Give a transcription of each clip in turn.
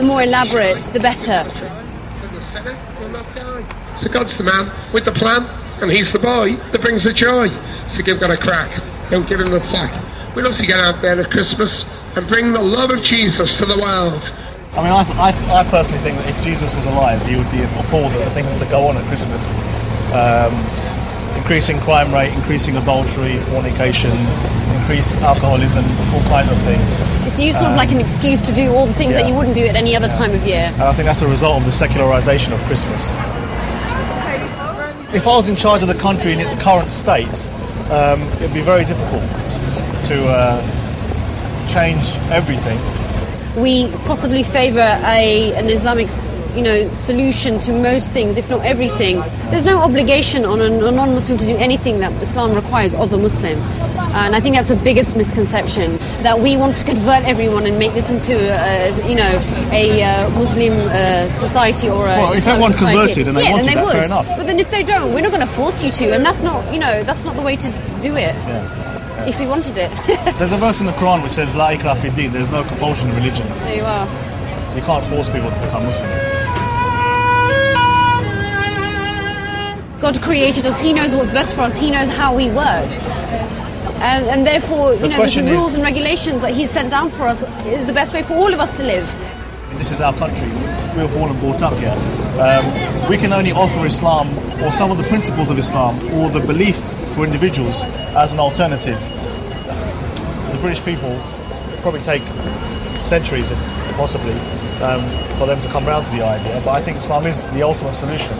the more elaborate, the better. The Senate will not die. So God's the man with the plan, and he's the boy that brings the joy. So give God a crack. Don't give him the sack. We love to get out there at Christmas and bring the love of Jesus to the world. I mean, I personally think that if Jesus was alive, he would be appalled at the things that go on at Christmas. Increasing crime rate, increasing adultery, fornication, increased alcoholism, all kinds of things. It's used sort of like an excuse to do all the things that you wouldn't do at any other time of year. And I think that's a result of the secularization of Christmas. If I was in charge of the country in its current state, it would be very difficult to change everything. We possibly favour an Islamic, solution to most things, if not everything. There's no obligation on a non-Muslim to do anything that Islam requires of a Muslim. And I think that's the biggest misconception, that we want to convert everyone and make this into a Muslim society or a Well, if everyone converted and they wanted that, fair enough. But then if they don't, we're not going to force you to, and that's not the way to do it. Yeah. If we wanted it. There's a verse in the Quran which says, La ikrah fi din, there's no compulsion in religion. There you are. You can't force people to become Muslim. God created us, He knows what's best for us, He knows how we work. And therefore, there's rules and regulations that He's sent down for us is the best way for all of us to live. This is our country. We were born and brought up here. We can only offer Islam, or some of the principles of Islam, or the belief for individuals as an alternative. The British people probably take centuries, possibly, for them to come around to the idea, but I think Islam is the ultimate solution.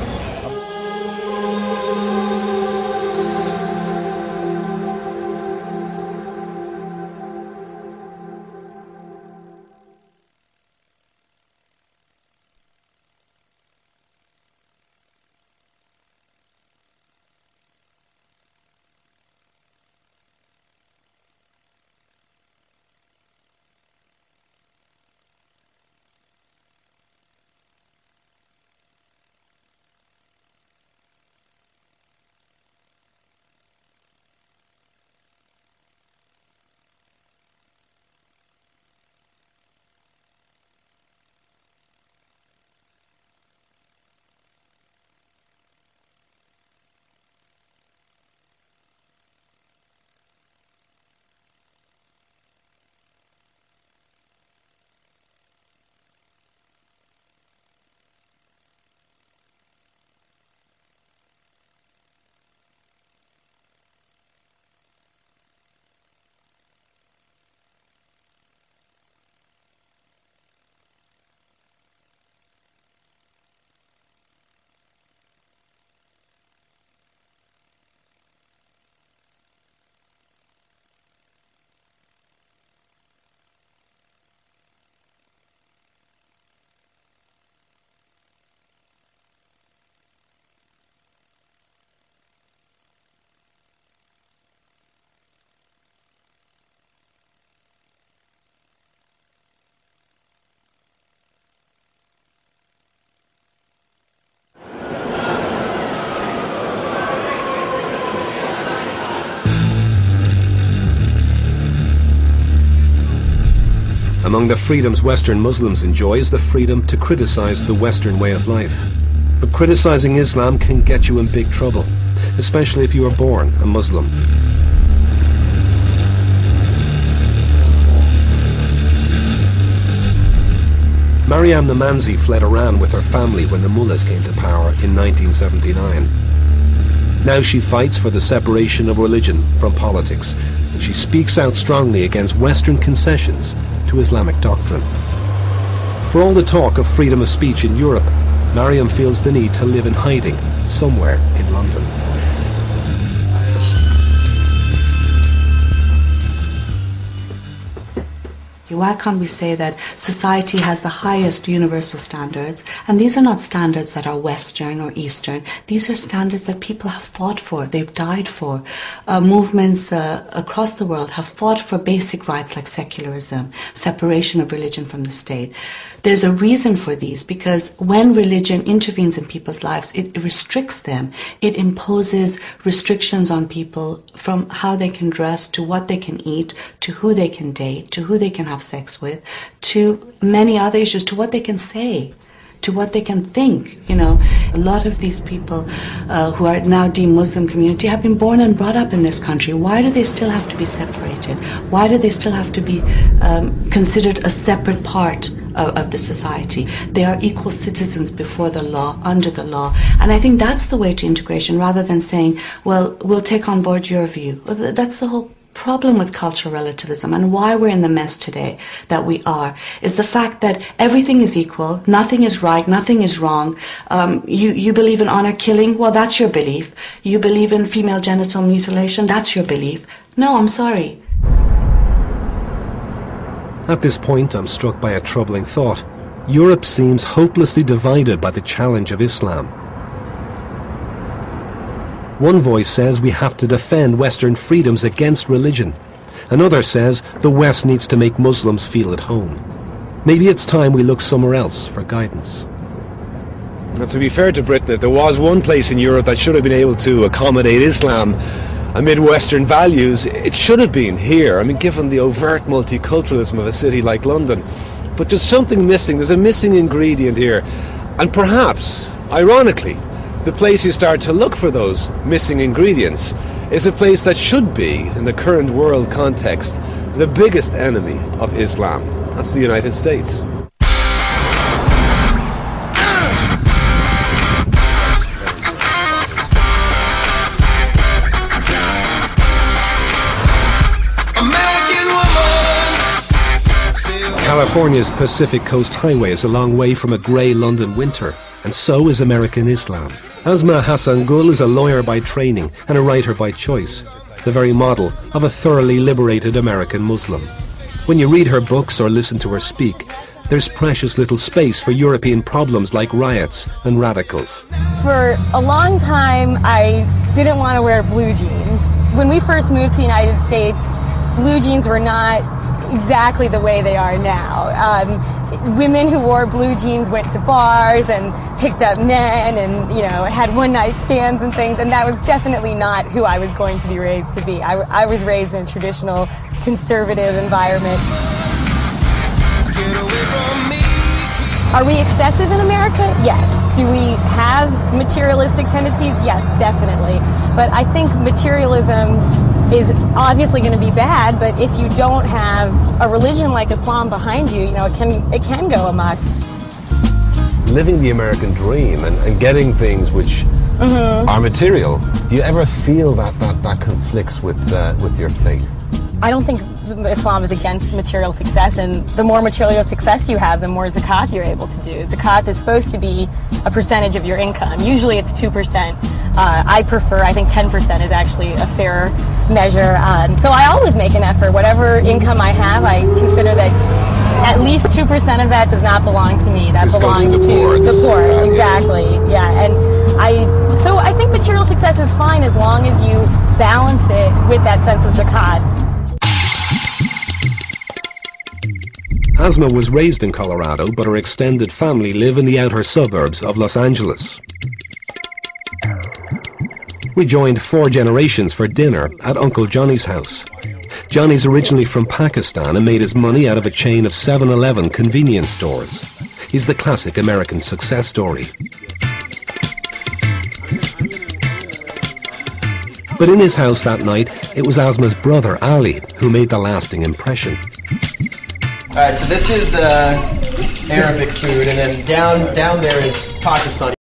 Among the freedoms Western Muslims enjoy is the freedom to criticize the Western way of life. But criticizing Islam can get you in big trouble, especially if you are born a Muslim. Mariam Namanzi fled Iran with her family when the mullahs came to power in 1979. Now she fights for the separation of religion from politics, and she speaks out strongly against Western concessions to Islamic doctrine. For all the talk of freedom of speech in Europe, Mariam feels the need to live in hiding somewhere in London. Why can't we say that society has the highest universal standards? And these are not standards that are Western or Eastern. These are standards that people have fought for, they've died for. Movements across the world have fought for basic rights like secularism, separation of religion from the state. There's a reason for these, because when religion intervenes in people's lives, it restricts them. It imposes restrictions on people from how they can dress, to what they can eat, to who they can date, to who they can have sex with, to many other issues, to what they can say, to what they can think. You know, a lot of these people who are now deemed Muslim community have been born and brought up in this country. Why do they still have to be separated? Why do they still have to be considered a separate part of the society? They are equal citizens before the law, under the law. And I think that's the way to integration, rather than saying, well, we'll take on board your view. Well, that's the whole problem with cultural relativism, and why we're in the mess today that we are, is the fact that everything is equal, nothing is right, nothing is wrong. You believe in honor killing, well, that's your belief. You believe in female genital mutilation, that's your belief. No, I'm sorry. At this point, I'm struck by a troubling thought. Europe seems hopelessly divided by the challenge of Islam. One voice says we have to defend Western freedoms against religion. Another says the West needs to make Muslims feel at home. Maybe it's time we look somewhere else for guidance. Now, to be fair to Britain, if there was one place in Europe that should have been able to accommodate Islam amid Western values, it should have been here. I mean, given the overt multiculturalism of a city like London. But there's something missing. There's a missing ingredient here. And perhaps, ironically, the place you start to look for those missing ingredients is a place that should be, in the current world context, the biggest enemy of Islam. That's the United States. California's Pacific Coast Highway is a long way from a grey London winter, and so is American Islam. Asma Hassangul is a lawyer by training and a writer by choice, the very model of a thoroughly liberated American Muslim. When you read her books or listen to her speak, there's precious little space for European problems like riots and radicals. For a long time, I didn't want to wear blue jeans. When we first moved to the United States, blue jeans were not exactly the way they are now. Women who wore blue jeans went to bars and picked up men and, you know, had one-night stands and things, and that was definitely not who I was going to be raised to be. I was raised in a traditional conservative environment. Are we excessive in America? Yes. Do we have materialistic tendencies? Yes, definitely. But I think materialism is obviously going to be bad, but if you don't have a religion like Islam behind you, you know, it can go amok. Living the American dream and getting things which are material, do you ever feel that conflicts with your faith? I don't think Islam is against material success, and the more material success you have, the more zakat you're able to do. Zakat is supposed to be a percentage of your income. Usually it's 2%. I think 10% is actually a fair measure. So I always make an effort. Whatever income I have, I consider that at least 2% of that does not belong to me. That belongs to the poor. Exactly. Yeah. And so I think material success is fine as long as you balance it with that sense of zakat. Asma was raised in Colorado, but her extended family live in the outer suburbs of Los Angeles. We joined 4 generations for dinner at Uncle Johnny's house. Johnny's originally from Pakistan and made his money out of a chain of 7-Eleven convenience stores. He's the classic American success story. But in his house that night, it was Asma's brother, Ali, who made the lasting impression. Alright, so this is Arabic food, and then down there is Pakistani.